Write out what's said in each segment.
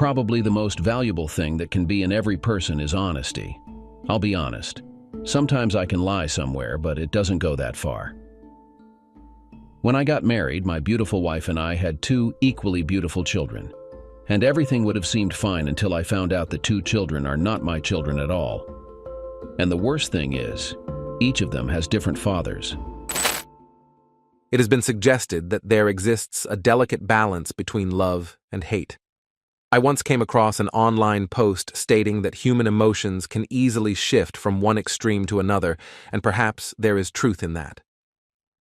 Probably the most valuable thing that can be in every person is honesty. I'll be honest. Sometimes I can lie somewhere, but it doesn't go that far. When I got married, my beautiful wife and I had two equally beautiful children. And everything would have seemed fine until I found out the two children are not my children at all. And the worst thing is, each of them has different fathers. It has been suggested that there exists a delicate balance between love and hate. I once came across an online post stating that human emotions can easily shift from one extreme to another, and perhaps there is truth in that.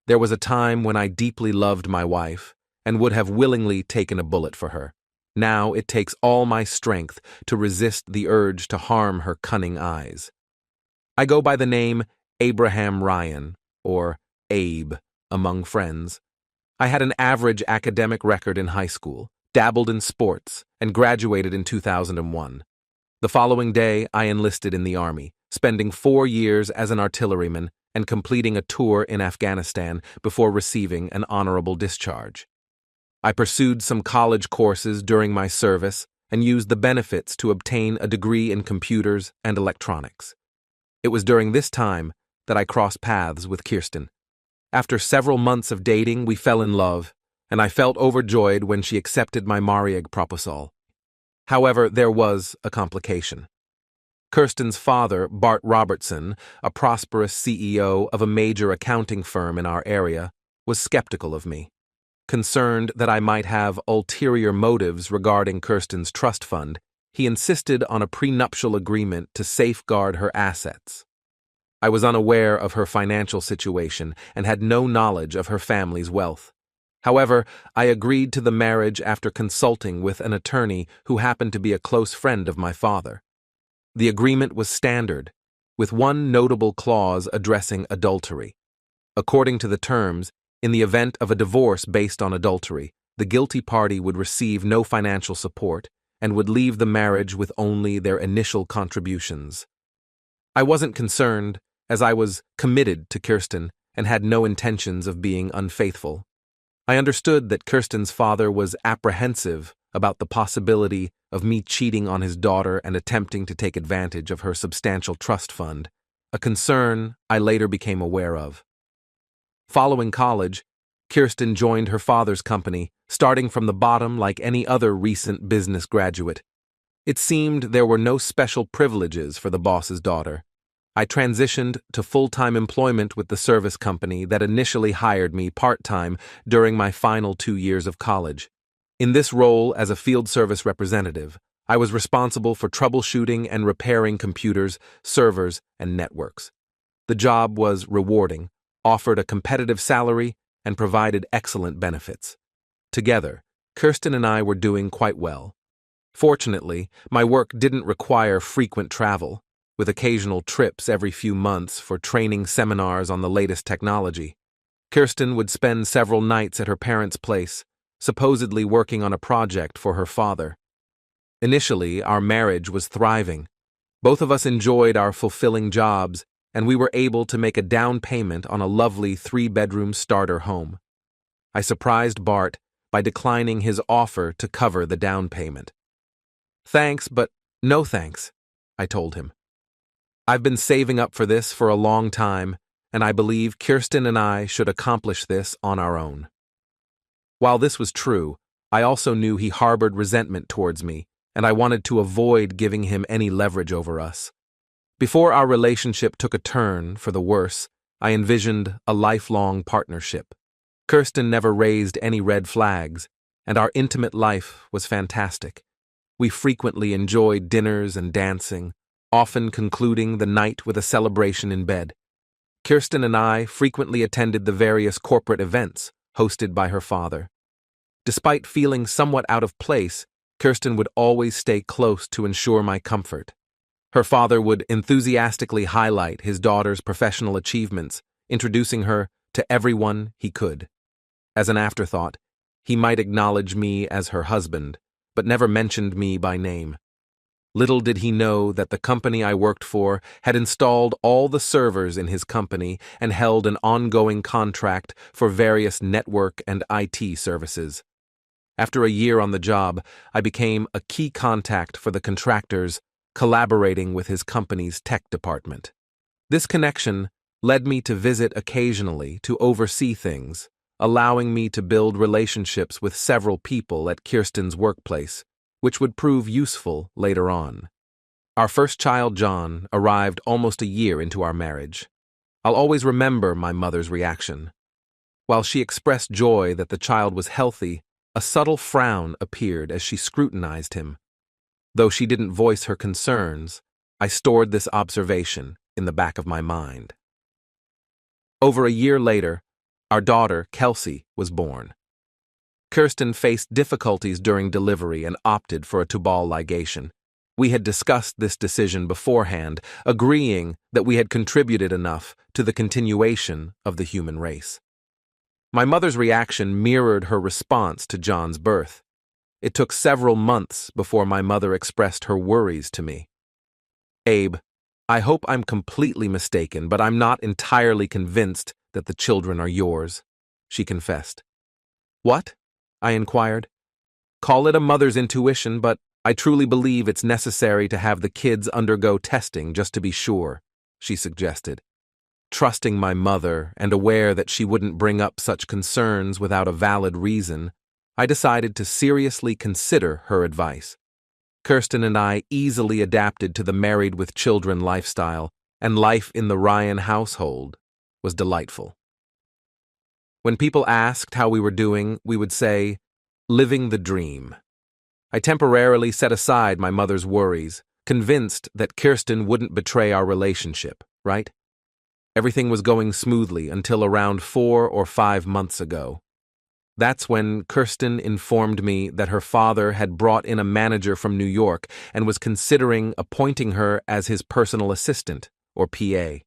There was a time when I deeply loved my wife and would have willingly taken a bullet for her. Now it takes all my strength to resist the urge to harm her cunning eyes. I go by the name Abraham Ryan, or Abe, among friends. I had an average academic record in high school, dabbled in sports, and graduated in 2001. The following day, I enlisted in the Army, spending 4 years as an artilleryman and completing a tour in Afghanistan before receiving an honorable discharge. I pursued some college courses during my service and used the benefits to obtain a degree in computers and electronics. It was during this time that I crossed paths with Kirsten. After several months of dating, we fell in love, and I felt overjoyed when she accepted my Mariage proposal. However, there was a complication. Kirsten's father, Bart Robertson, a prosperous CEO of a major accounting firm in our area, was skeptical of me. Concerned that I might have ulterior motives regarding Kirsten's trust fund, he insisted on a prenuptial agreement to safeguard her assets. I was unaware of her financial situation and had no knowledge of her family's wealth. However, I agreed to the marriage after consulting with an attorney who happened to be a close friend of my father. The agreement was standard, with one notable clause addressing adultery. According to the terms, in the event of a divorce based on adultery, the guilty party would receive no financial support and would leave the marriage with only their initial contributions. I wasn't concerned, as I was committed to Kirsten and had no intentions of being unfaithful. I understood that Kirsten's father was apprehensive about the possibility of me cheating on his daughter and attempting to take advantage of her substantial trust fund, a concern I later became aware of. Following college, Kirsten joined her father's company, starting from the bottom like any other recent business graduate. It seemed there were no special privileges for the boss's daughter. I transitioned to full-time employment with the service company that initially hired me part-time during my final 2 years of college. In this role as a field service representative, I was responsible for troubleshooting and repairing computers, servers, and networks. The job was rewarding, offered a competitive salary, and provided excellent benefits. Together, Kirsten and I were doing quite well. Fortunately, my work didn't require frequent travel, with occasional trips every few months for training seminars on the latest technology. Kirsten would spend several nights at her parents' place, supposedly working on a project for her father. Initially, our marriage was thriving. Both of us enjoyed our fulfilling jobs, and we were able to make a down payment on a lovely 3-bedroom starter home. I surprised Bart by declining his offer to cover the down payment. "Thanks, but no thanks," I told him. "I've been saving up for this for a long time, and I believe Kirsten and I should accomplish this on our own." While this was true, I also knew he harbored resentment towards me, and I wanted to avoid giving him any leverage over us. Before our relationship took a turn for the worse, I envisioned a lifelong partnership. Kirsten never raised any red flags, and our intimate life was fantastic. We frequently enjoyed dinners and dancing, often concluding the night with a celebration in bed. Kirsten and I frequently attended the various corporate events hosted by her father. Despite feeling somewhat out of place, Kirsten would always stay close to ensure my comfort. Her father would enthusiastically highlight his daughter's professional achievements, introducing her to everyone he could. As an afterthought, he might acknowledge me as her husband, but never mentioned me by name. Little did he know that the company I worked for had installed all the servers in his company and held an ongoing contract for various network and IT services. After a year on the job, I became a key contact for the contractors, collaborating with his company's tech department. This connection led me to visit occasionally to oversee things, allowing me to build relationships with several people at Kirsten's workplace, which would prove useful later on. Our first child, John, arrived almost a year into our marriage. I'll always remember my mother's reaction. While she expressed joy that the child was healthy, a subtle frown appeared as she scrutinized him. Though she didn't voice her concerns, I stored this observation in the back of my mind. Over a year later, our daughter, Kelsey, was born. Kirsten faced difficulties during delivery and opted for a tubal ligation. We had discussed this decision beforehand, agreeing that we had contributed enough to the continuation of the human race. My mother's reaction mirrored her response to John's birth. It took several months before my mother expressed her worries to me. "Abe, I hope I'm completely mistaken, but I'm not entirely convinced that the children are yours," she confessed. "What?" I inquired. "Call it a mother's intuition, but I truly believe it's necessary to have the kids undergo testing just to be sure," she suggested. Trusting my mother and aware that she wouldn't bring up such concerns without a valid reason, I decided to seriously consider her advice. Kirsten and I easily adapted to the married with children lifestyle, and life in the Ryan household was delightful. When people asked how we were doing, we would say, "Living the dream." I temporarily set aside my mother's worries, convinced that Kirsten wouldn't betray our relationship, right? Everything was going smoothly until around 4 or 5 months ago. That's when Kirsten informed me that her father had brought in a manager from New York and was considering appointing her as his personal assistant, or PA.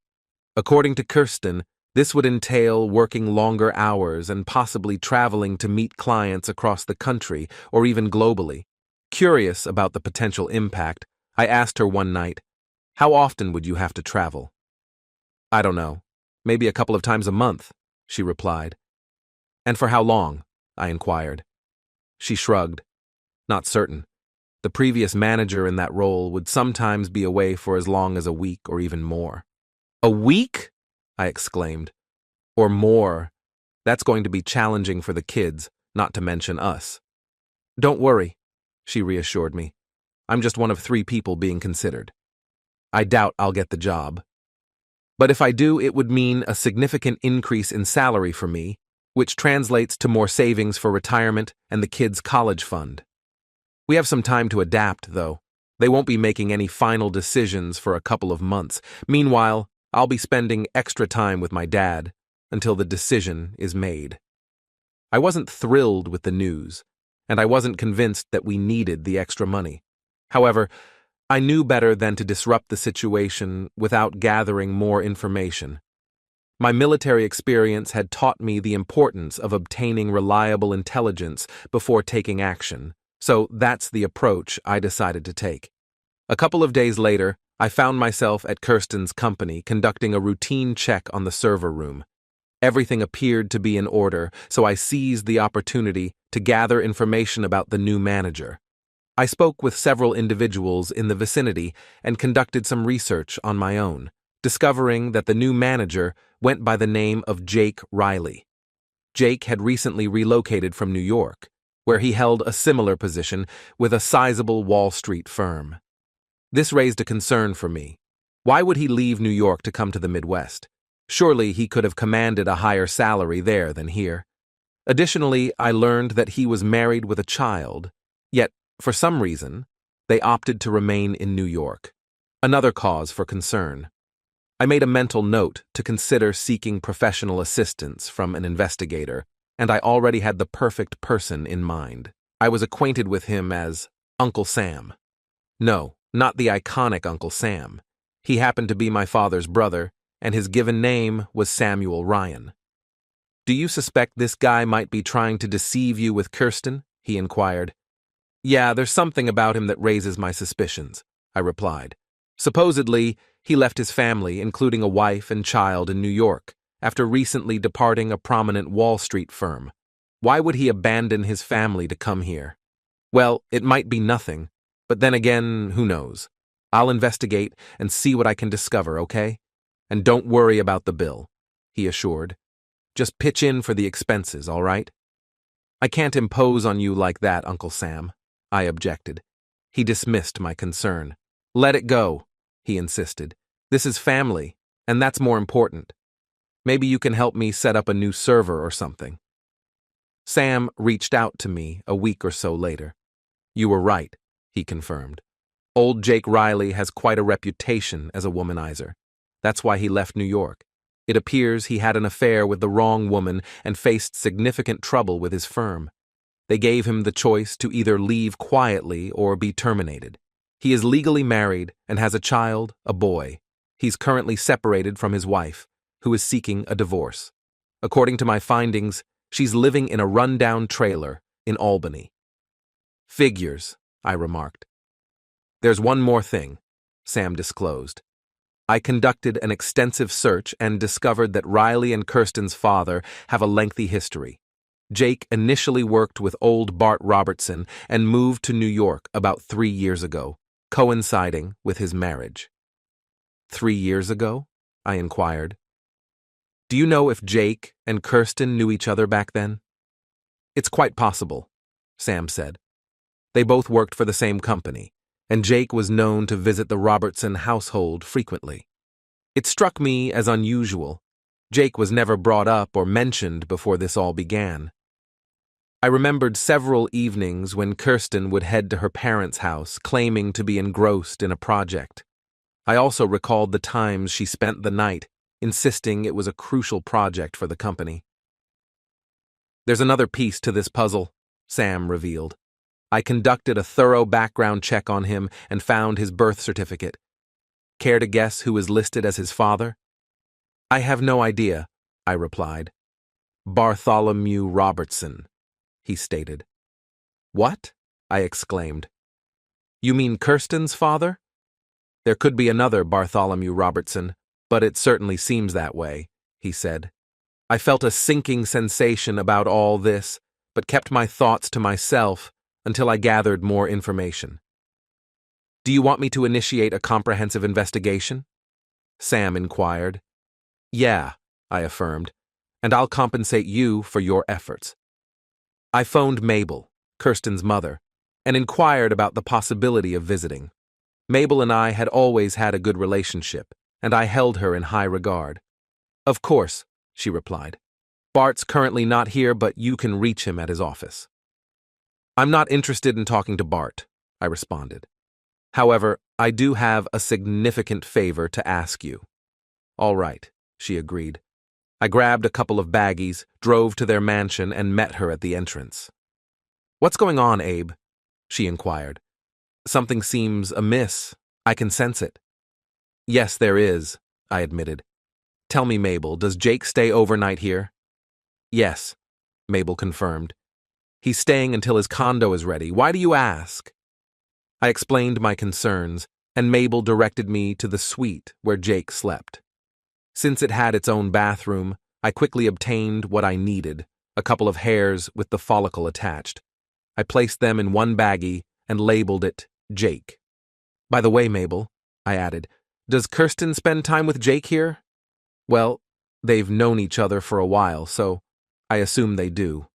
According to Kirsten, this would entail working longer hours and possibly traveling to meet clients across the country or even globally. Curious about the potential impact, I asked her one night, "How often would you have to travel?" "I don't know. Maybe a couple of times a month," she replied. "And for how long?" I inquired. She shrugged. "Not certain. The previous manager in that role would sometimes be away for as long as a week or even more." "A week?" I exclaimed. "Or more. That's going to be challenging for the kids, not to mention us." "Don't worry," she reassured me. "I'm just one of 3 people being considered. I doubt I'll get the job. But if I do, it would mean a significant increase in salary for me, which translates to more savings for retirement and the kids' college fund. We have some time to adapt, though. They won't be making any final decisions for a couple of months. Meanwhile, I'll be spending extra time with my dad until the decision is made." I wasn't thrilled with the news, and I wasn't convinced that we needed the extra money. However, I knew better than to disrupt the situation without gathering more information. My military experience had taught me the importance of obtaining reliable intelligence before taking action, so that's the approach I decided to take. A couple of days later, I found myself at Kirsten's company conducting a routine check on the server room. Everything appeared to be in order, so I seized the opportunity to gather information about the new manager. I spoke with several individuals in the vicinity and conducted some research on my own, discovering that the new manager went by the name of Jake Riley. Jake had recently relocated from New York, where he held a similar position with a sizable Wall Street firm. This raised a concern for me. Why would he leave New York to come to the Midwest? Surely he could have commanded a higher salary there than here. Additionally, I learned that he was married with a child, yet, for some reason, they opted to remain in New York. Another cause for concern. I made a mental note to consider seeking professional assistance from an investigator, and I already had the perfect person in mind. I was acquainted with him as Uncle Sam. No, not the iconic Uncle Sam. He happened to be my father's brother, and his given name was Samuel Ryan. "Do you suspect this guy might be trying to deceive you with Kirsten?" he inquired. "Yeah, there's something about him that raises my suspicions," I replied. Supposedly, he left his family, including a wife and child, in New York, after recently departing a prominent Wall Street firm. Why would he abandon his family to come here? Well, it might be nothing, but then again, who knows? I'll investigate and see what I can discover, okay? And don't worry about the bill, he assured. Just pitch in for the expenses, all right? I can't impose on you like that, Uncle Sam, I objected. He dismissed my concern. Let it go, he insisted. This is family, and that's more important. Maybe you can help me set up a new server or something. Sam reached out to me a week or so later. You were right, he confirmed. Old Jake Riley has quite a reputation as a womanizer. That's why he left New York. It appears he had an affair with the wrong woman and faced significant trouble with his firm. They gave him the choice to either leave quietly or be terminated. He is legally married and has a child, a boy. He's currently separated from his wife, who is seeking a divorce. According to my findings, she's living in a rundown trailer in Albany. Figures, I remarked. There's one more thing, Sam disclosed. I conducted an extensive search and discovered that Riley and Kirsten's father have a lengthy history. Jake initially worked with old Bart Robertson and moved to New York about 3 years ago, coinciding with his marriage. 3 years ago? I inquired. Do you know if Jake and Kirsten knew each other back then? It's quite possible, Sam said. They both worked for the same company, and Jake was known to visit the Robertson household frequently. It struck me as unusual. Jake was never brought up or mentioned before this all began. I remembered several evenings when Kirsten would head to her parents' house claiming to be engrossed in a project. I also recalled the times she spent the night, insisting it was a crucial project for the company. There's another piece to this puzzle, Sam revealed. I conducted a thorough background check on him and found his birth certificate. Care to guess who is listed as his father? I have no idea, I replied. Bartholomew Robertson, he stated. What? I exclaimed. You mean Kirsten's father? There could be another Bartholomew Robertson, but it certainly seems that way, he said. I felt a sinking sensation about all this, but kept my thoughts to myself until I gathered more information. Do you want me to initiate a comprehensive investigation? Sam inquired. Yeah, I affirmed, and I'll compensate you for your efforts. I phoned Mabel, Kirsten's mother, and inquired about the possibility of visiting. Mabel and I had always had a good relationship, and I held her in high regard. Of course, she replied. Bart's currently not here, but you can reach him at his office. I'm not interested in talking to Bart, I responded. However, I do have a significant favor to ask you. All right, she agreed. I grabbed a couple of baggies, drove to their mansion, and met her at the entrance. What's going on, Abe? She inquired. Something seems amiss. I can sense it. Yes, there is, I admitted. Tell me, Mabel, does Jake stay overnight here? Yes, Mabel confirmed. He's staying until his condo is ready. Why do you ask? I explained my concerns, and Mabel directed me to the suite where Jake slept. Since it had its own bathroom, I quickly obtained what I needed, a couple of hairs with the follicle attached. I placed them in one baggie and labeled it Jake. By the way, Mabel, I added, does Kirsten spend time with Jake here? Well, they've known each other for a while, so I assume they do.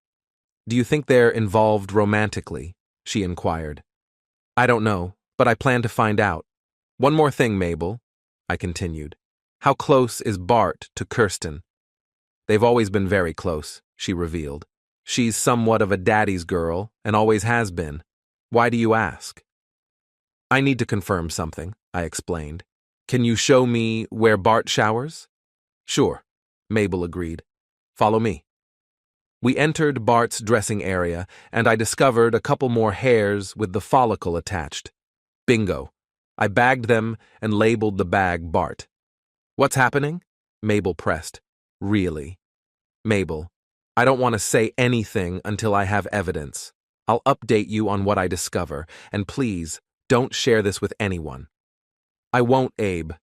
Do you think they're involved romantically? She inquired. I don't know, but I plan to find out. One more thing, Mabel, I continued. How close is Bart to Kirsten? They've always been very close, she revealed. She's somewhat of a daddy's girl and always has been. Why do you ask? I need to confirm something, I explained. Can you show me where Bart showers? Sure, Mabel agreed. Follow me. We entered Bart's dressing area, and I discovered a couple more hairs with the follicle attached. Bingo. I bagged them and labeled the bag Bart. What's happening? Mabel pressed. Really? Mabel, I don't want to say anything until I have evidence. I'll update you on what I discover, and please, don't share this with anyone. I won't, Abe,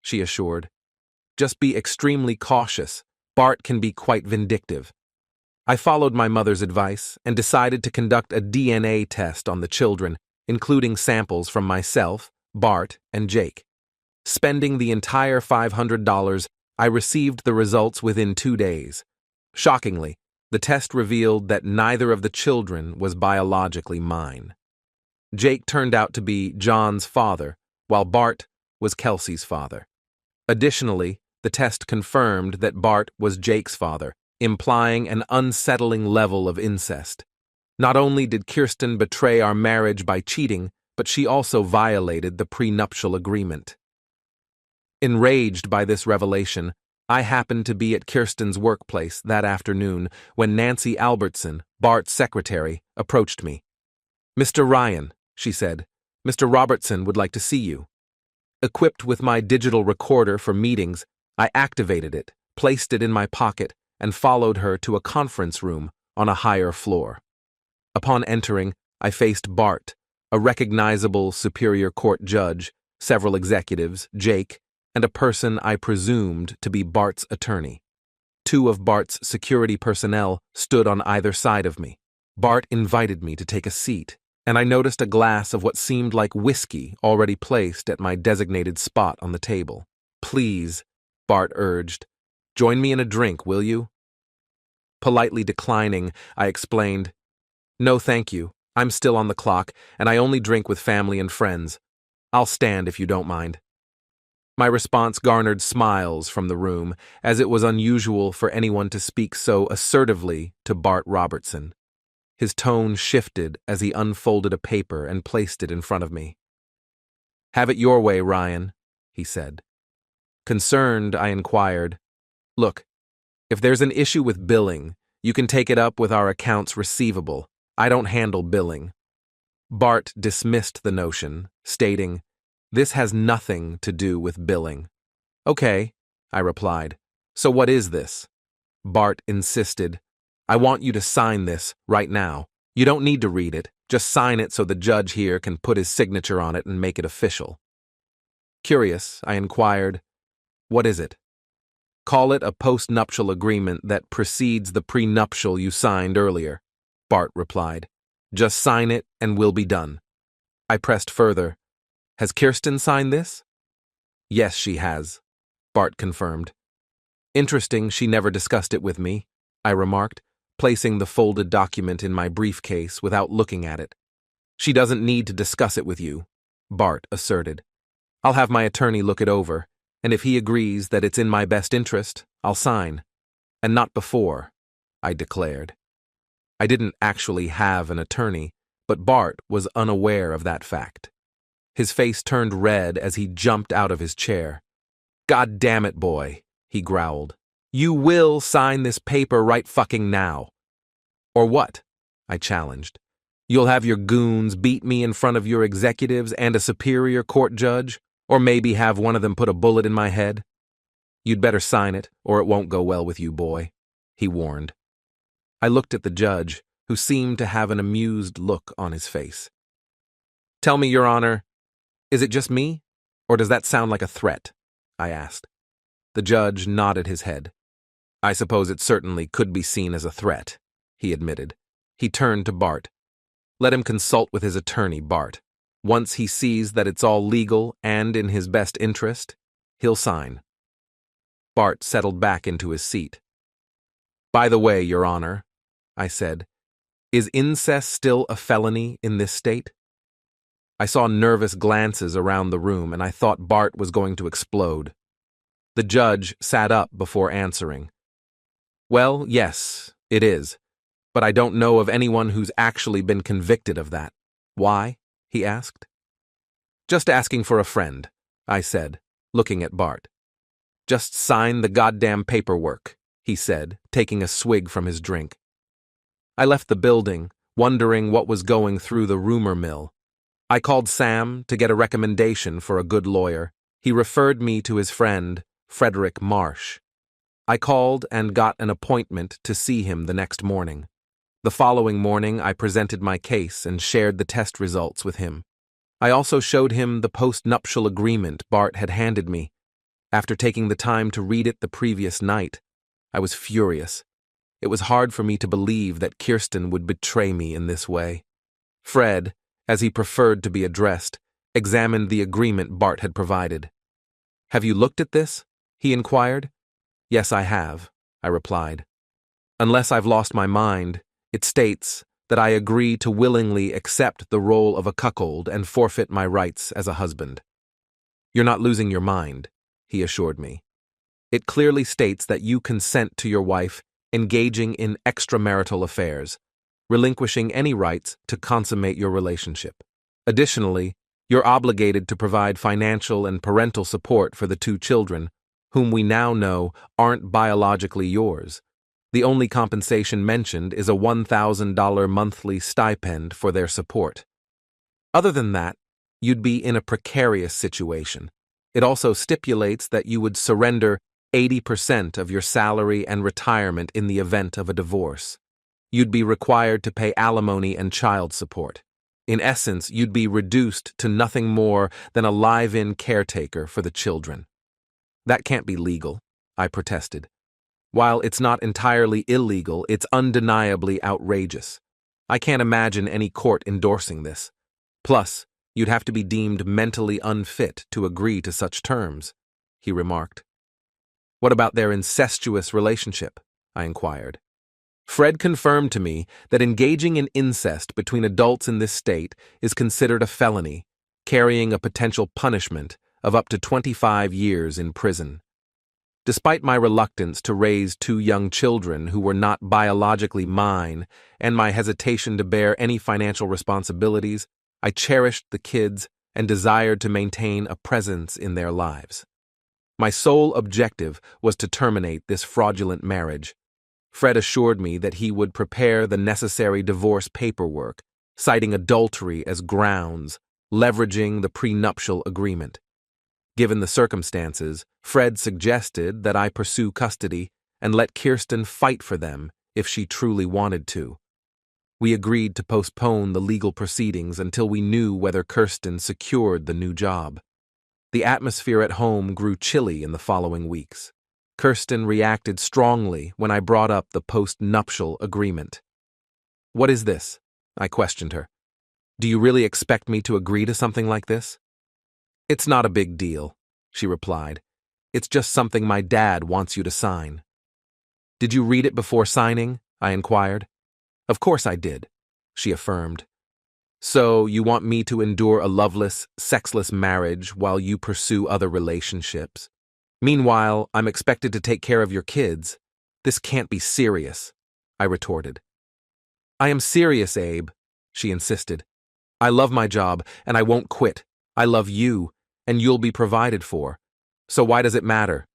she assured. Just be extremely cautious. Bart can be quite vindictive. I followed my mother's advice and decided to conduct a DNA test on the children, including samples from myself, Bart, and Jake. Spending the entire $500, I received the results within 2 days. Shockingly, the test revealed that neither of the children was biologically mine. Jake turned out to be John's father, while Bart was Kelsey's father. Additionally, the test confirmed that Bart was Jake's father, implying an unsettling level of incest. Not only did Kirsten betray our marriage by cheating, but she also violated the prenuptial agreement. Enraged by this revelation, I happened to be at Kirsten's workplace that afternoon when Nancy Albertson, Bart's secretary, approached me. "Mr. Ryan," she said, "Mr. Robertson would like to see you." Equipped with my digital recorder for meetings, I activated it, placed it in my pocket, and followed her to a conference room on a higher floor. Upon entering, I faced Bart, a recognizable Superior Court judge, several executives, Jake, and a person I presumed to be Bart's attorney. 2 of Bart's security personnel stood on either side of me. Bart invited me to take a seat, and I noticed a glass of what seemed like whiskey already placed at my designated spot on the table. "Please," Bart urged, "join me in a drink, will you?" Politely declining, I explained, "No, thank you. I'm still on the clock, and I only drink with family and friends. I'll stand if you don't mind." My response garnered smiles from the room, as it was unusual for anyone to speak so assertively to Bart Robertson. His tone shifted as he unfolded a paper and placed it in front of me. "Have it your way, Ryan," he said. Concerned, I inquired, "Look, if there's an issue with billing, you can take it up with our accounts receivable. I don't handle billing." Bart dismissed the notion, stating, "This has nothing to do with billing." "Okay," I replied. "So what is this?" Bart insisted. "I want you to sign this right now. You don't need to read it. Just sign it so the judge here can put his signature on it and make it official." Curious, I inquired, "What is it?" "Call it a post-nuptial agreement that precedes the prenuptial you signed earlier," Bart replied. "Just sign it and we'll be done." I pressed further. "Has Kirsten signed this?" "Yes, she has," Bart confirmed. "Interesting she never discussed it with me," I remarked, placing the folded document in my briefcase without looking at it. "She doesn't need to discuss it with you," Bart asserted. "I'll have my attorney look it over, and if he agrees that it's in my best interest, I'll sign. And not before," I declared. I didn't actually have an attorney, but Bart was unaware of that fact. His face turned red as he jumped out of his chair. "God damn it, boy," he growled. "You will sign this paper right fucking now." "Or what?" I challenged. "You'll have your goons beat me in front of your executives and a Superior Court judge, or maybe have one of them put a bullet in my head?" "You'd better sign it, or it won't go well with you, boy," he warned. I looked at the judge, who seemed to have an amused look on his face. "Tell me, Your Honor, is it just me, or does that sound like a threat?" I asked. The judge nodded his head. "I suppose it certainly could be seen as a threat," he admitted. He turned to Bart. "Let him consult with his attorney, Bart. Once he sees that it's all legal and in his best interest, he'll sign." Bart settled back into his seat. "By the way, Your Honor," I said, "is incest still a felony in this state?" I saw nervous glances around the room, and I thought Bart was going to explode. The judge sat up before answering. "Well, yes, it is, but I don't know of anyone who's actually been convicted of that." "Why?" he asked. "Just asking for a friend," I said, looking at Bart. "Just sign the goddamn paperwork," he said, taking a swig from his drink. I left the building, wondering what was going through the rumor mill. I called Sam to get a recommendation for a good lawyer. He referred me to his friend, Frederick Marsh. I called and got an appointment to see him the next morning. The following morning, I presented my case and shared the test results with him. I also showed him the post-nuptial agreement Bart had handed me. After taking the time to read it the previous night, I was furious. It was hard for me to believe that Kirsten would betray me in this way. Fred, as he preferred to be addressed, examined the agreement Bart had provided. "Have you looked at this?" he inquired. "Yes, I have," I replied. "Unless I've lost my mind, it states that I agree to willingly accept the role of a cuckold and forfeit my rights as a husband." "You're not losing your mind," he assured me. "It clearly states that you consent to your wife engaging in extramarital affairs, relinquishing any rights to consummate your relationship. Additionally, you're obligated to provide financial and parental support for the 2 children, whom we now know aren't biologically yours. The only compensation mentioned is a $1,000 monthly stipend for their support. Other than that, you'd be in a precarious situation. It also stipulates that you would surrender 80% of your salary and retirement in the event of a divorce. You'd be required to pay alimony and child support. In essence, you'd be reduced to nothing more than a live-in caretaker for the children." "That can't be legal," I protested. "While it's not entirely illegal, it's undeniably outrageous. I can't imagine any court endorsing this. Plus, you'd have to be deemed mentally unfit to agree to such terms," he remarked. "What about their incestuous relationship?" I inquired. Fred confirmed to me that engaging in incest between adults in this state is considered a felony, carrying a potential punishment of up to 25 years in prison. Despite my reluctance to raise 2 young children who were not biologically mine and my hesitation to bear any financial responsibilities, I cherished the kids and desired to maintain a presence in their lives. My sole objective was to terminate this fraudulent marriage. Fred assured me that he would prepare the necessary divorce paperwork, citing adultery as grounds, leveraging the prenuptial agreement. Given the circumstances, Fred suggested that I pursue custody and let Kirsten fight for them if she truly wanted to. We agreed to postpone the legal proceedings until we knew whether Kirsten secured the new job. The atmosphere at home grew chilly in the following weeks. Kirsten reacted strongly when I brought up the post-nuptial agreement. "What is this?" I questioned her. "Do you really expect me to agree to something like this?" "It's not a big deal," she replied. "It's just something my dad wants you to sign." "Did you read it before signing?" I inquired. "Of course I did," she affirmed. "So you want me to endure a loveless, sexless marriage while you pursue other relationships? Meanwhile, I'm expected to take care of your kids. This can't be serious," I retorted. "I am serious, Abe," she insisted. "I love my job, and I won't quit. I love you, and you'll be provided for. So why does it matter?"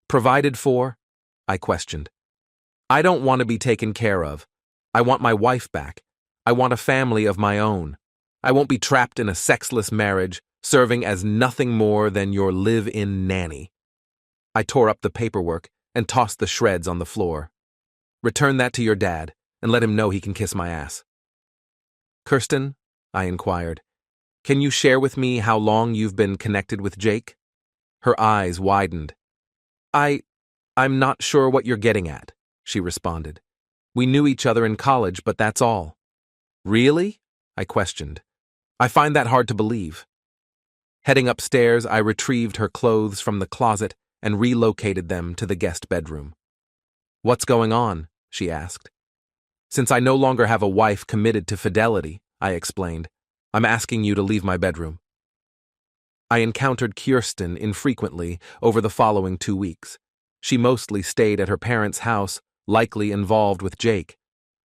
"Provided for?" I questioned. "I don't want to be taken care of. I want my wife back. I want a family of my own. I won't be trapped in a sexless marriage, serving as nothing more than your live-in nanny." I tore up the paperwork and tossed the shreds on the floor. "Return that to your dad, and let him know he can kiss my ass." "Kirsten," I inquired, "can you share with me how long you've been connected with Jake?" Her eyes widened. I'm not sure what you're getting at," she responded. "We knew each other in college, but that's all." "Really?" I questioned. "I find that hard to believe." Heading upstairs, I retrieved her clothes from the closet and relocated them to the guest bedroom. "What's going on?" she asked. "Since I no longer have a wife committed to fidelity," I explained, "I'm asking you to leave my bedroom." I encountered Kirsten infrequently over the following 2 weeks. She mostly stayed at her parents' house, likely involved with Jake.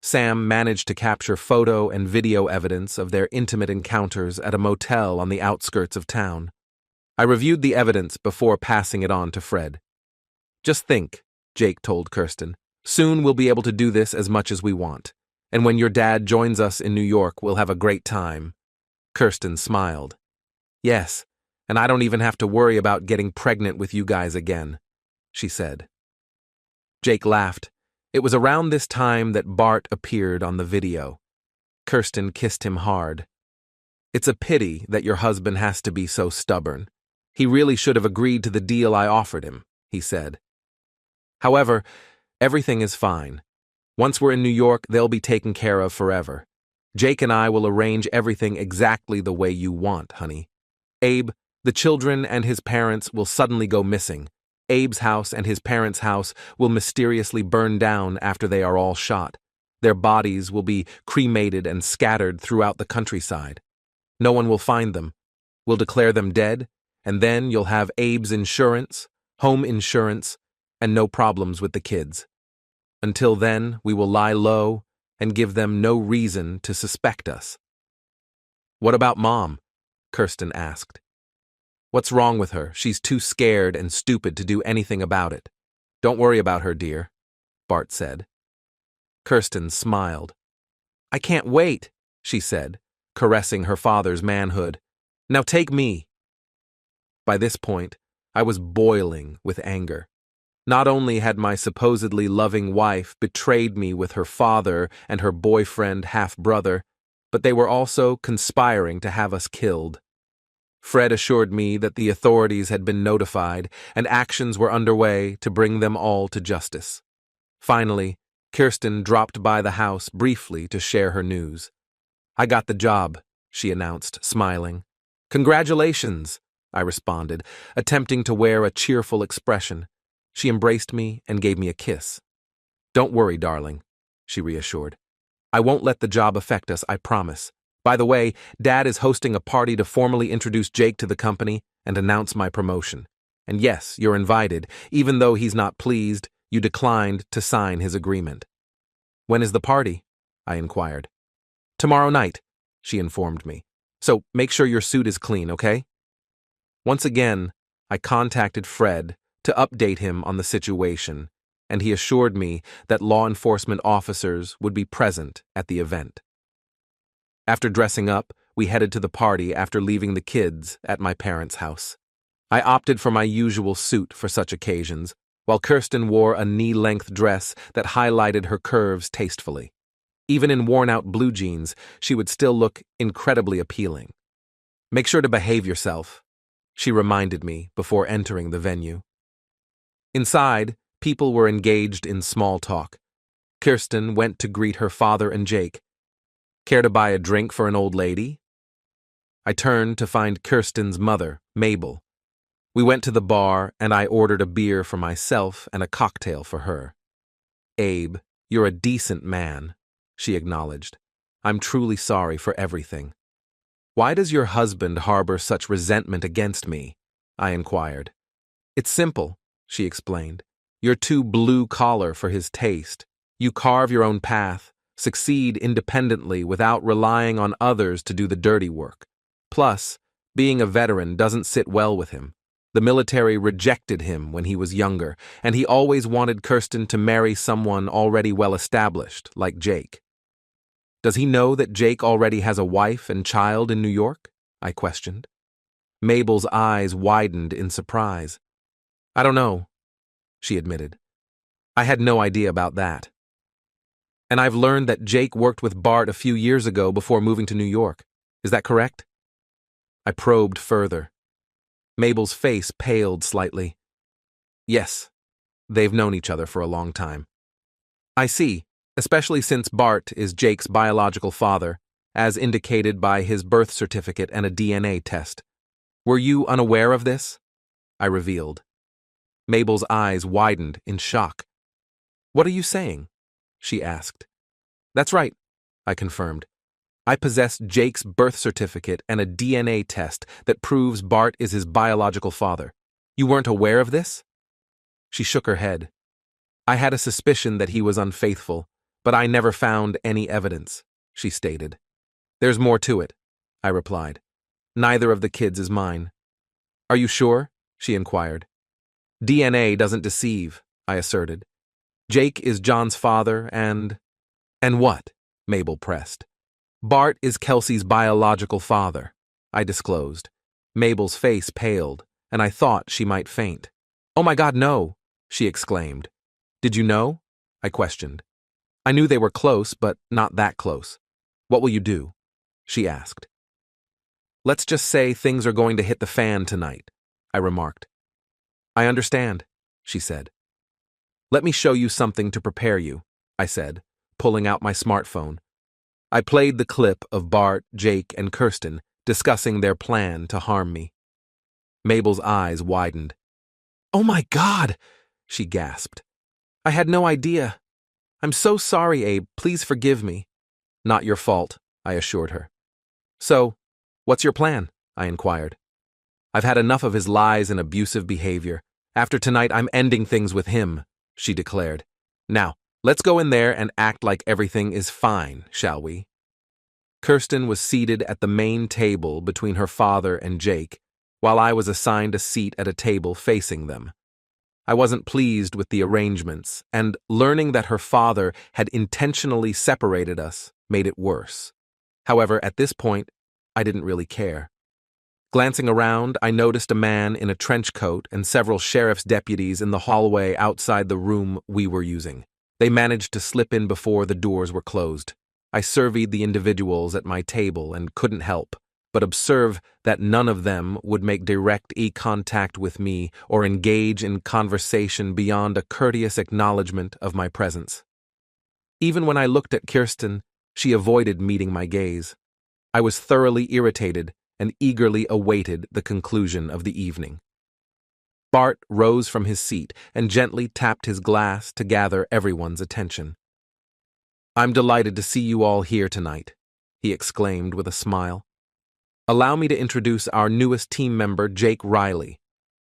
Sam managed to capture photo and video evidence of their intimate encounters at a motel on the outskirts of town. I reviewed the evidence before passing it on to Fred. "Just think," Jake told Kirsten. "Soon we'll be able to do this as much as we want. And when your dad joins us in New York, we'll have a great time." Kirsten smiled. "Yes, and I don't even have to worry about getting pregnant with you guys again," she said. Jake laughed. It was around this time that Bart appeared on the video. Kirsten kissed him hard. "It's a pity that your husband has to be so stubborn. He really should have agreed to the deal I offered him," he said. "However, everything is fine. Once we're in New York, they'll be taken care of forever. Jake and I will arrange everything exactly the way you want, honey. Abe, the children and his parents will suddenly go missing. Abe's house and his parents' house will mysteriously burn down after they are all shot. Their bodies will be cremated and scattered throughout the countryside. No one will find them. We'll declare them dead, and then you'll have Abe's insurance, home insurance, and no problems with the kids. Until then, we will lie low and give them no reason to suspect us. What about Mom? Kirsten asked. What's wrong with her? She's too scared and stupid to do anything about it. Don't worry about her, dear, Bart said. Kirsten smiled. I can't wait, she said, caressing her father's manhood. Now take me. By this point, I was boiling with anger. Not only had my supposedly loving wife betrayed me with her father and her boyfriend half-brother, but they were also conspiring to have us killed. Fred assured me that the authorities had been notified and actions were underway to bring them all to justice. Finally, Kirsten dropped by the house briefly to share her news. I got the job, she announced, smiling. Congratulations, I responded, attempting to wear a cheerful expression. She embraced me and gave me a kiss. Don't worry, darling, she reassured. I won't let the job affect us, I promise. By the way, Dad is hosting a party to formally introduce Jake to the company and announce my promotion. And yes, you're invited. Even though he's not pleased, you declined to sign his agreement. When is the party? I inquired. Tomorrow night, she informed me. So make sure your suit is clean, okay? Once again, I contacted Fred to update him on the situation, and he assured me that law enforcement officers would be present at the event. After dressing up, we headed to the party after leaving the kids at my parents' house. I opted for my usual suit for such occasions, while Kirsten wore a knee-length dress that highlighted her curves tastefully. Even in worn-out blue jeans, she would still look incredibly appealing. Make sure to behave yourself, she reminded me before entering the venue. Inside, people were engaged in small talk. Kirsten went to greet her father and Jake. Care to buy a drink for an old lady? I turned to find Kirsten's mother, Mabel. We went to the bar, and I ordered a beer for myself and a cocktail for her. Abe, you're a decent man, she acknowledged. I'm truly sorry for everything. Why does your husband harbor such resentment against me? I inquired. It's simple, she explained. You're too blue-collar for his taste. You carve your own path, succeed independently without relying on others to do the dirty work. Plus, being a veteran doesn't sit well with him. The military rejected him when he was younger, and he always wanted Kirsten to marry someone already well-established, like Jake. Does he know that Jake already has a wife and child in New York? I questioned. Mabel's eyes widened in surprise. I don't know, she admitted. I had no idea about that. And I've learned that Jake worked with Bart a few years ago before moving to New York. Is that correct? I probed further. Mabel's face paled slightly. Yes, they've known each other for a long time. I see, especially since Bart is Jake's biological father, as indicated by his birth certificate and a DNA test. Were you unaware of this? I revealed. Mabel's eyes widened in shock. What are you saying? She asked. That's right, I confirmed. I possess Jake's birth certificate and a DNA test that proves Bart is his biological father. You weren't aware of this? She shook her head. I had a suspicion that he was unfaithful, but I never found any evidence, she stated. There's more to it, I replied. Neither of the kids is mine. Are you sure? She inquired. DNA doesn't deceive, I asserted. Jake is John's father and what? Mabel pressed. Bart is Kelsey's biological father, I disclosed. Mabel's face paled, and I thought she might faint. Oh my God, no, she exclaimed. Did you know? I questioned. I knew they were close, but not that close. What will you do? She asked. Let's just say things are going to hit the fan tonight, I remarked. I understand, she said. Let me show you something to prepare you, I said, pulling out my smartphone. I played the clip of Bart, Jake, and Kirsten discussing their plan to harm me. Mabel's eyes widened. "Oh my God!" she gasped. "I had no idea. I'm so sorry, Abe. Please forgive me." "Not your fault," I assured her. "So, what's your plan?" I inquired. "I've had enough of his lies and abusive behavior. After tonight, I'm ending things with him," she declared. "Now, let's go in there and act like everything is fine, shall we?" Kirsten was seated at the main table between her father and Jake, while I was assigned a seat at a table facing them. I wasn't pleased with the arrangements, and learning that her father had intentionally separated us made it worse. However, at this point, I didn't really care. Glancing around, I noticed a man in a trench coat and several sheriff's deputies in the hallway outside the room we were using. They managed to slip in before the doors were closed. I surveyed the individuals at my table and couldn't help but observe that none of them would make direct eye contact with me or engage in conversation beyond a courteous acknowledgement of my presence. Even when I looked at Kirsten, she avoided meeting my gaze. I was thoroughly irritated and eagerly awaited the conclusion of the evening. Bart rose from his seat and gently tapped his glass to gather everyone's attention. "I'm delighted to see you all here tonight," he exclaimed with a smile. "Allow me to introduce our newest team member, Jake Riley.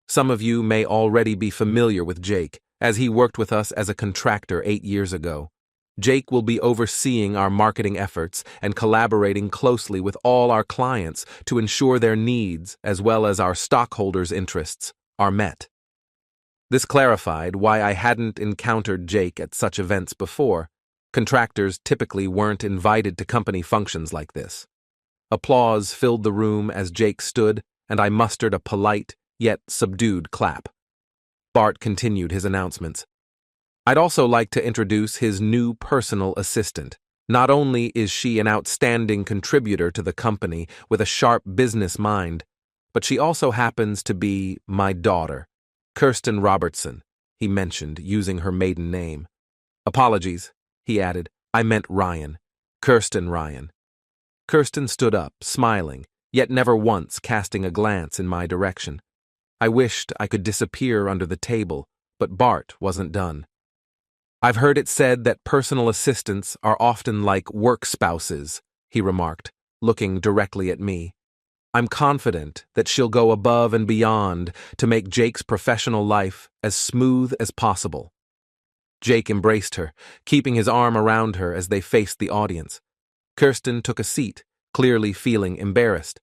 Some of you may already be familiar with Jake, as he worked with us as a contractor 8 years ago. Jake will be overseeing our marketing efforts and collaborating closely with all our clients to ensure their needs, as well as our stockholders' interests, are met." This clarified why I hadn't encountered Jake at such events before. Contractors typically weren't invited to company functions like this. Applause filled the room as Jake stood, and I mustered a polite, yet subdued clap. Bart continued his announcements. "I'd also like to introduce his new personal assistant. Not only is she an outstanding contributor to the company with a sharp business mind, but she also happens to be my daughter, Kirsten Robertson," he mentioned, using her maiden name. "Apologies," he added. "I meant Ryan. Kirsten Ryan." Kirsten stood up, smiling, yet never once casting a glance in my direction. I wished I could disappear under the table, but Bart wasn't done. "I've heard it said that personal assistants are often like work spouses," he remarked, looking directly at me. "I'm confident that she'll go above and beyond to make Jake's professional life as smooth as possible." Jake embraced her, keeping his arm around her as they faced the audience. Kirsten took a seat, clearly feeling embarrassed.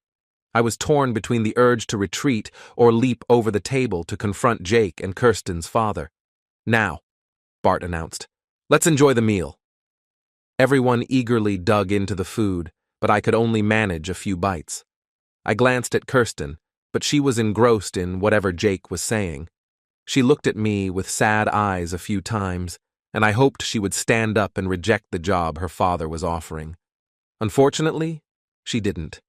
I was torn between the urge to retreat or leap over the table to confront Jake and Kirsten's father. "Now," Bart announced, "let's enjoy the meal." Everyone eagerly dug into the food, but I could only manage a few bites. I glanced at Kirsten, but she was engrossed in whatever Jake was saying. She looked at me with sad eyes a few times, and I hoped she would stand up and reject the job her father was offering. Unfortunately, she didn't.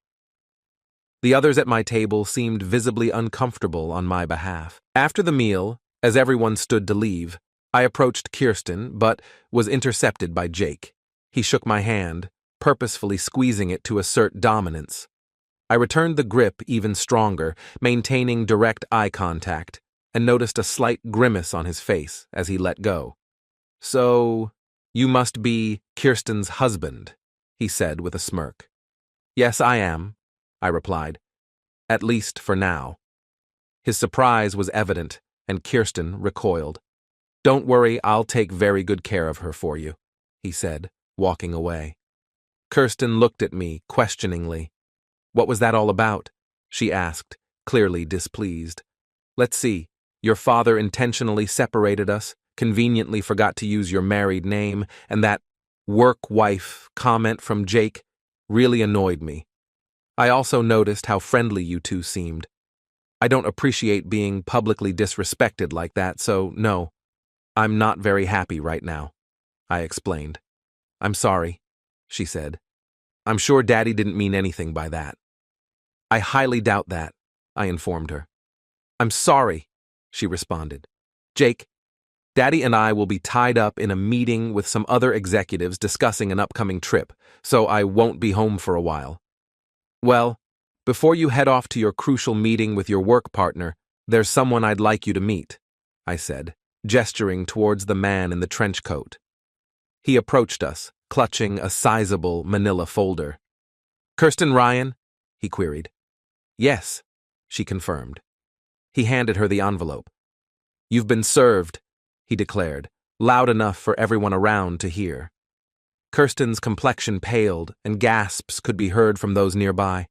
The others at my table seemed visibly uncomfortable on my behalf. After the meal, as everyone stood to leave, I approached Kirsten, but was intercepted by Jake. He shook my hand, purposefully squeezing it to assert dominance. I returned the grip even stronger, maintaining direct eye contact, and noticed a slight grimace on his face as he let go. "So, you must be Kirsten's husband," he said with a smirk. "Yes, I am," I replied. "At least for now." His surprise was evident, and Kirsten recoiled. "Don't worry, I'll take very good care of her for you," he said, walking away. Kirsten looked at me questioningly. "What was that all about?" she asked, clearly displeased. "Let's see. Your father intentionally separated us, conveniently forgot to use your married name, and that work wife comment from Jake really annoyed me. I also noticed how friendly you two seemed. I don't appreciate being publicly disrespected like that, so no, I'm not very happy right now," I explained. "I'm sorry," she said. "I'm sure Daddy didn't mean anything by that." "I highly doubt that," I informed her. "I'm sorry," she responded. "Jake, Daddy and I will be tied up in a meeting with some other executives discussing an upcoming trip, so I won't be home for a while. Well, before you head off to your crucial meeting with your work partner, there's someone I'd like you to meet, I said, gesturing towards the man in the trench coat. He approached us, clutching a sizable manila folder. Kirsten Ryan? He queried. Yes, she confirmed. He handed her the envelope. You've been served, he declared, loud enough for everyone around to hear. Kirsten's complexion paled, and gasps could be heard from those nearby.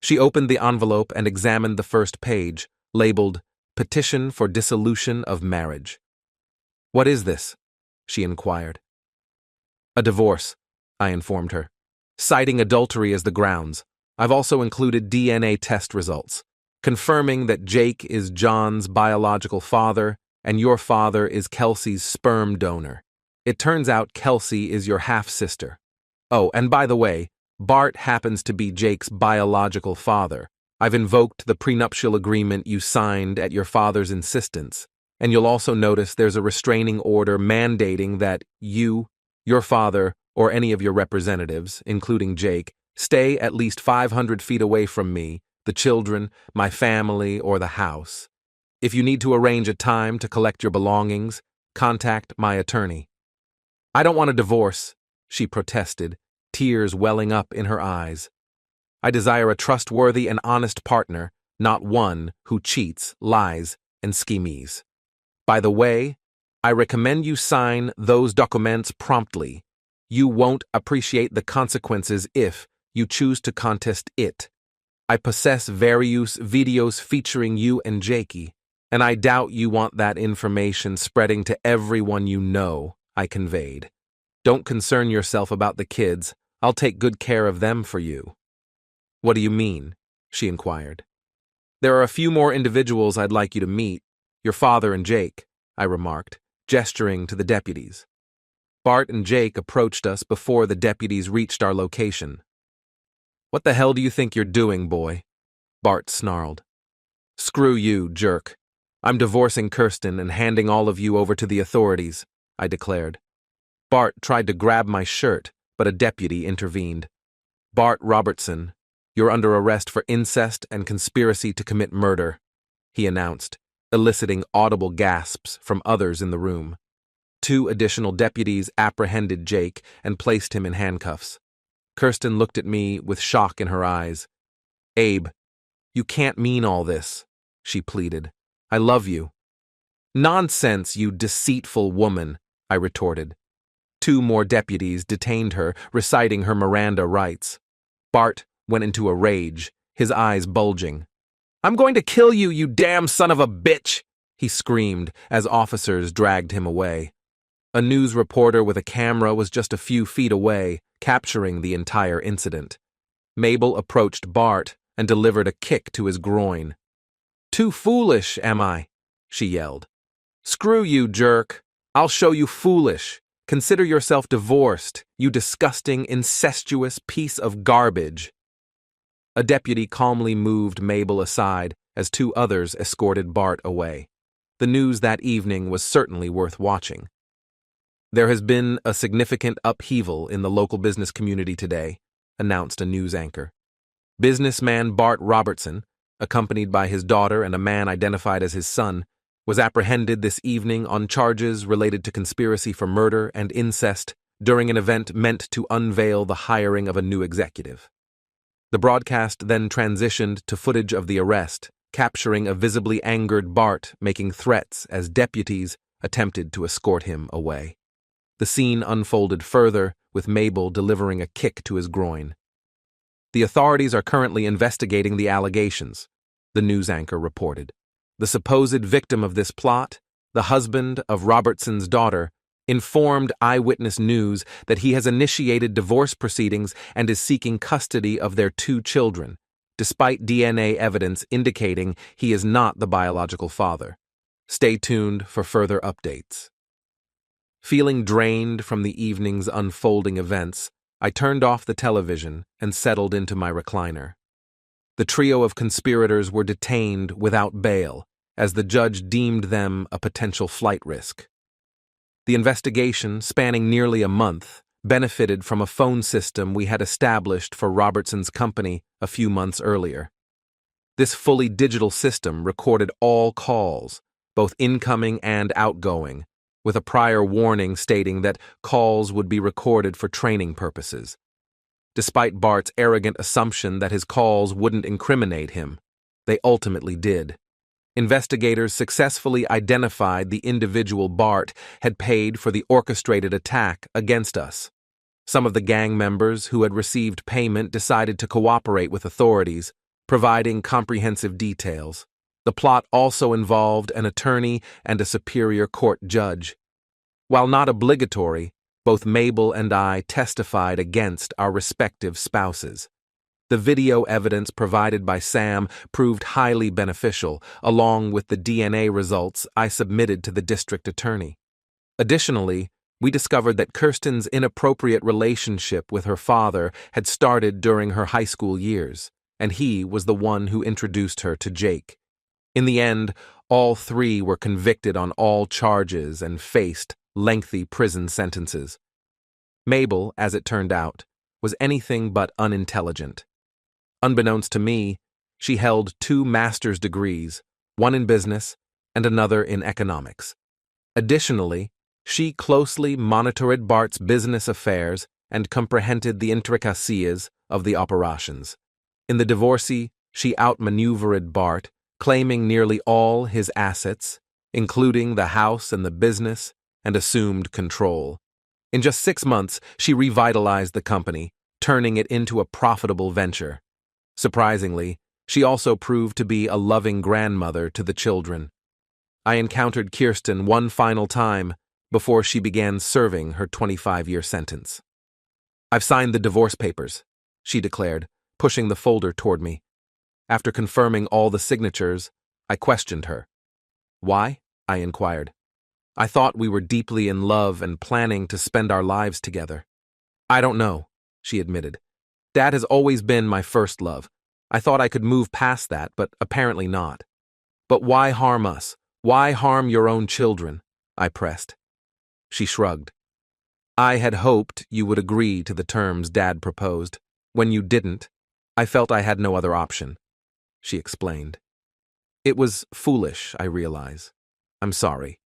She opened the envelope and examined the first page, labeled Petition for Dissolution of Marriage. What is this? She inquired. A divorce, I informed her, citing adultery as the grounds. I've also included DNA test results, confirming that Jake is John's biological father and your father is Kelsey's sperm donor. It turns out Kelsey is your half-sister. Oh, and by the way, Bart happens to be Jake's biological father. I've invoked the prenuptial agreement you signed at your father's insistence, and you'll also notice there's a restraining order mandating that you, your father, or any of your representatives, including Jake, stay at least 500 feet away from me, the children, my family, or the house. If you need to arrange a time to collect your belongings, contact my attorney. I don't want a divorce, she protested, tears welling up in her eyes. I desire a trustworthy and honest partner, not one who cheats, lies, and schemes. By the way, I recommend you sign those documents promptly. You won't appreciate the consequences if you choose to contest it. I possess various videos featuring you and Jakey, and I doubt you want that information spreading to everyone you know, I conveyed. Don't concern yourself about the kids. I'll take good care of them for you. What do you mean? She inquired. There are a few more individuals I'd like you to meet, your father and Jake, I remarked, gesturing to the deputies. Bart and Jake approached us before the deputies reached our location. What the hell do you think you're doing, boy? Bart snarled. Screw you, jerk. I'm divorcing Kirsten and handing all of you over to the authorities, I declared. Bart tried to grab my shirt, but a deputy intervened. Bart Robertson, you're under arrest for incest and conspiracy to commit murder, he announced, eliciting audible gasps from others in the room. 2 additional deputies apprehended Jake and placed him in handcuffs. Kirsten looked at me with shock in her eyes. Abe, you can't mean all this, she pleaded. I love you. Nonsense, you deceitful woman, I retorted. 2 more deputies detained her, reciting her Miranda rights. Bart went into a rage, his eyes bulging. I'm going to kill you, you damn son of a bitch, he screamed as officers dragged him away. A news reporter with a camera was just a few feet away, capturing the entire incident. Mabel approached Bart and delivered a kick to his groin. Too foolish, am I? She yelled. Screw you, jerk. I'll show you foolish. Consider yourself divorced, you disgusting, incestuous piece of garbage. A deputy calmly moved Mabel aside as 2 others escorted Bart away. The news that evening was certainly worth watching. There has been a significant upheaval in the local business community today, announced a news anchor. Businessman Bart Robertson, accompanied by his daughter and a man identified as his son, was apprehended this evening on charges related to conspiracy for murder and incest during an event meant to unveil the hiring of a new executive. The broadcast then transitioned to footage of the arrest, capturing a visibly angered Bart making threats as deputies attempted to escort him away. The scene unfolded further, with Mabel delivering a kick to his groin. The authorities are currently investigating the allegations, the news anchor reported. The supposed victim of this plot, the husband of Robertson's daughter, informed Eyewitness News that he has initiated divorce proceedings and is seeking custody of their 2 children, despite DNA evidence indicating he is not the biological father. Stay tuned for further updates. Feeling drained from the evening's unfolding events, I turned off the television and settled into my recliner. The trio of conspirators were detained without bail, as the judge deemed them a potential flight risk. The investigation, spanning nearly a month, benefited from a phone system we had established for Robertson's company a few months earlier. This fully digital system recorded all calls, both incoming and outgoing, with a prior warning stating that calls would be recorded for training purposes. Despite Bart's arrogant assumption that his calls wouldn't incriminate him, they ultimately did. Investigators successfully identified the individual Bart had paid for the orchestrated attack against us. Some of the gang members who had received payment decided to cooperate with authorities, providing comprehensive details. The plot also involved an attorney and a superior court judge. While not obligatory, both Mabel and I testified against our respective spouses. The video evidence provided by Sam proved highly beneficial, along with the DNA results I submitted to the district attorney. Additionally, we discovered that Kirsten's inappropriate relationship with her father had started during her high school years, and he was the one who introduced her to Jake. In the end, all three were convicted on all charges and faced lengthy prison sentences. Mabel, as it turned out, was anything but unintelligent. Unbeknownst to me, she held 2 master's degrees, one in business and another in economics. Additionally, she closely monitored Bart's business affairs and comprehended the intricacies of the operations. In the divorcee, she outmaneuvered Bart, claiming nearly all his assets, including the house and the business, and assumed control. In just 6 months, she revitalized the company, turning it into a profitable venture. Surprisingly, she also proved to be a loving grandmother to the children. I encountered Kirsten one final time before she began serving her 25-year sentence. "I've signed the divorce papers," she declared, pushing the folder toward me. After confirming all the signatures, I questioned her. "Why?" I inquired. "I thought we were deeply in love and planning to spend our lives together." "I don't know," she admitted. "Dad has always been my first love. I thought I could move past that, but apparently not." "But why harm us? Why harm your own children?" I pressed. She shrugged. "I had hoped you would agree to the terms Dad proposed. When you didn't, I felt I had no other option," she explained. "It was foolish, I realize. I'm sorry."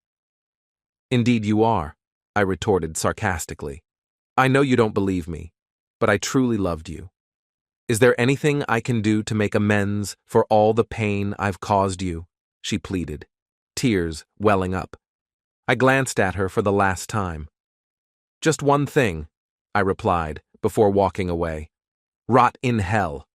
"Indeed you are," I retorted sarcastically. "I know you don't believe me, but I truly loved you. Is there anything I can do to make amends for all the pain I've caused you?" she pleaded, tears welling up. I glanced at her for the last time. "Just one thing," I replied before walking away. "Rot in hell."